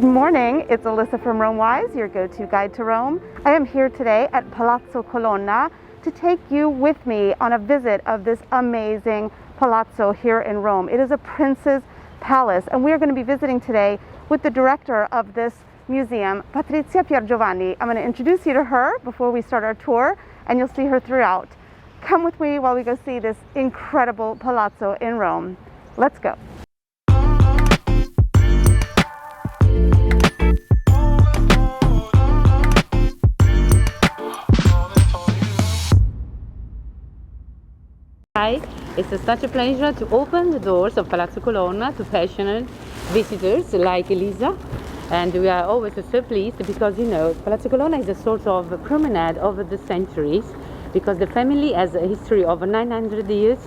Good morning, it's Alyssa from Romewise, your go-to guide to Rome. I am here today at Palazzo Colonna to take you with me on a visit of this amazing palazzo here in Rome. It is a prince's palace, and we are going to be visiting today with the director of this museum, Patrizia Piergiovanni. I'm going to introduce you to her before we start our tour, and you'll see her throughout. Come with me while we go see this incredible palazzo in Rome. Let's go. Hi, it's such a pleasure to open the doors of Palazzo Colonna to passionate visitors like Elisa, and we are always so pleased because, you know, Palazzo Colonna is a sort of promenade over the centuries because the family has a history of 900 years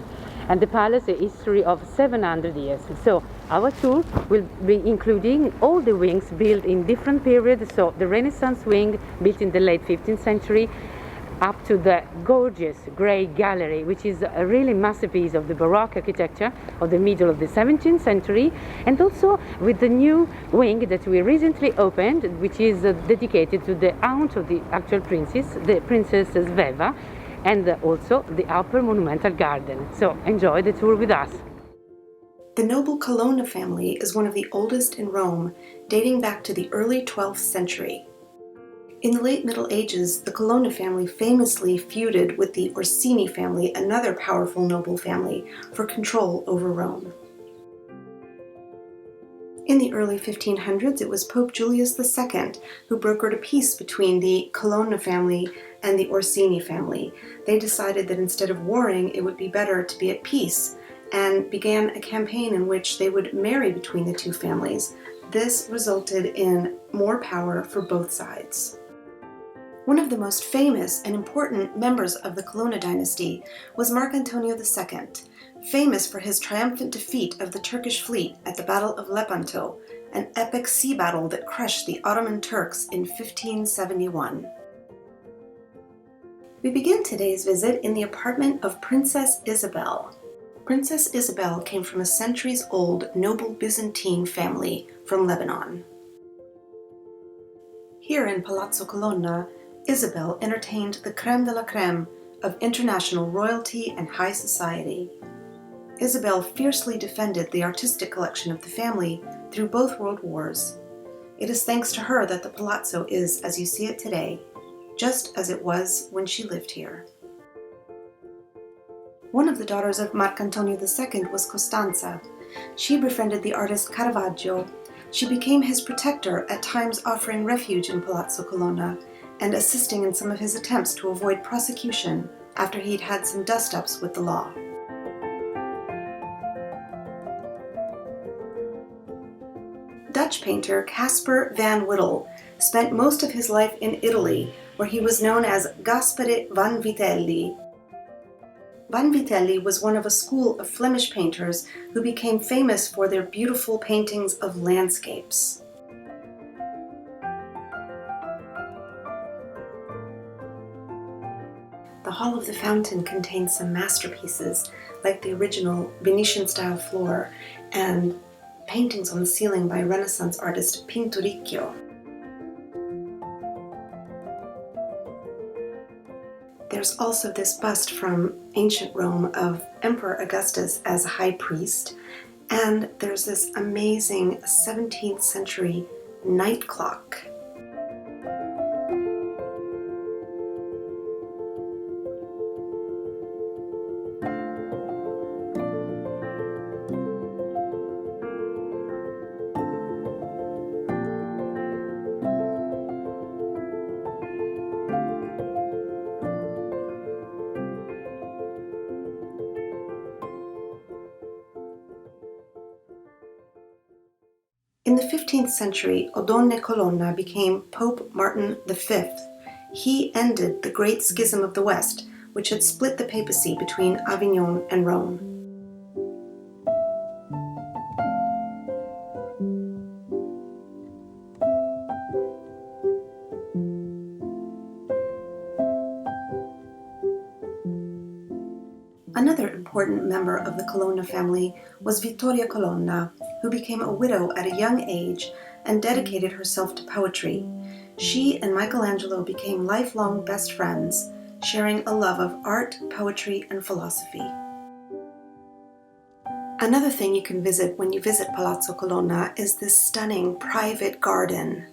and the palace a history of 700 years. So our tour will be including all the wings built in different periods, so the Renaissance wing built in the late 15th century, up to the gorgeous grey gallery, which is a really masterpiece of the Baroque architecture of the middle of the 17th century, and also with the new wing that we recently opened, which is dedicated to the aunt of the actual princess, the Princess Isabelle, and also the upper monumental garden. So enjoy the tour with us. The noble Colonna family is one of the oldest in Rome, dating back to the early 12th century. In the late Middle Ages, the Colonna family famously feuded with the Orsini family, another powerful noble family, for control over Rome. In the early 1500s, it was Pope Julius II who brokered a peace between the Colonna family and the Orsini family. They decided that instead of warring, it would be better to be at peace, and began a campaign in which they would marry between the two families. This resulted in more power for both sides. One of the most famous and important members of the Colonna dynasty was Marcantonio II, famous for his triumphant defeat of the Turkish fleet at the Battle of Lepanto, an epic sea battle that crushed the Ottoman Turks in 1571. We begin today's visit in the apartment of Princess Isabelle. Princess Isabelle came from a centuries-old noble Byzantine family from Lebanon. Here in Palazzo Colonna, Isabelle entertained the crème de la crème of international royalty and high society. Isabelle fiercely defended the artistic collection of the family through both world wars. It is thanks to her that the palazzo is as you see it today, just as it was when she lived here. One of the daughters of Marcantonio II was Costanza. She befriended the artist Caravaggio. She became his protector, at times offering refuge in Palazzo Colonna and assisting in some of his attempts to avoid prosecution after he'd had some dust-ups with the law. Dutch painter Caspar Van Wittel spent most of his life in Italy, where he was known as Caspar Van Wittel. Van Wittel was one of a school of Flemish painters who became famous for their beautiful paintings of landscapes. The Hall of the Fountain contains some masterpieces, like the original Venetian-style floor and paintings on the ceiling by Renaissance artist Pinturicchio. There's also this bust from ancient Rome of Emperor Augustus as a high priest, and there's this amazing 17th century night clock. In the 15th century, Odonne Colonna became Pope Martin V. He ended the Great Schism of the West, which had split the papacy between Avignon and Rome. Another important member of the Colonna family was Vittoria Colonna, who became a widow at a young age and dedicated herself to poetry. She and Michelangelo became lifelong best friends, sharing a love of art, poetry, and philosophy. Another thing you can visit when you visit Palazzo Colonna is this stunning private garden.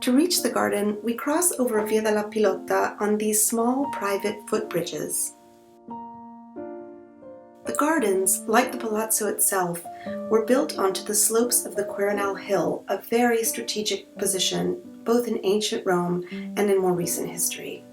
To reach the garden, we cross over Via della Pilota on these small private footbridges. The gardens, like the palazzo itself, were built onto the slopes of the Quirinal Hill, a very strategic position both in ancient Rome and in more recent history.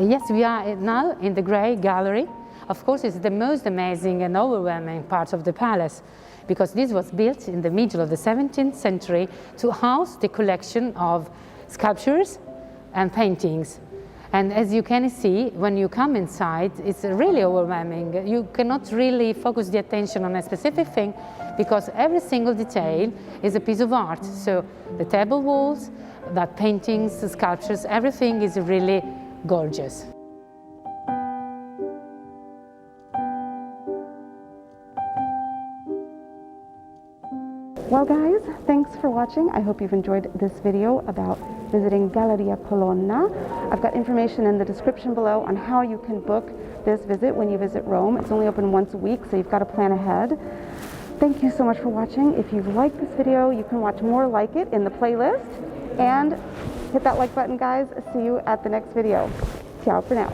Yes, we are now in the Great Gallery. Of course, it's the most amazing and overwhelming part of the palace, because this was built in the middle of the 17th century to house the collection of sculptures and paintings. And as you can see, when you come inside, it's really overwhelming. You cannot really focus the attention on a specific thing, because every single detail is a piece of art. So the table walls, the paintings, the sculptures, everything is really gorgeous. Well guys, thanks for watching. I hope you've enjoyed this video about visiting Galleria Colonna. I've got information in the description below on how you can book this visit when you visit Rome. It's only open once a week, so you've got to plan ahead. Thank you so much for watching. If you've liked this video, you can watch more like it in the playlist. And hit that like button, guys. See you at the next video. Ciao for now.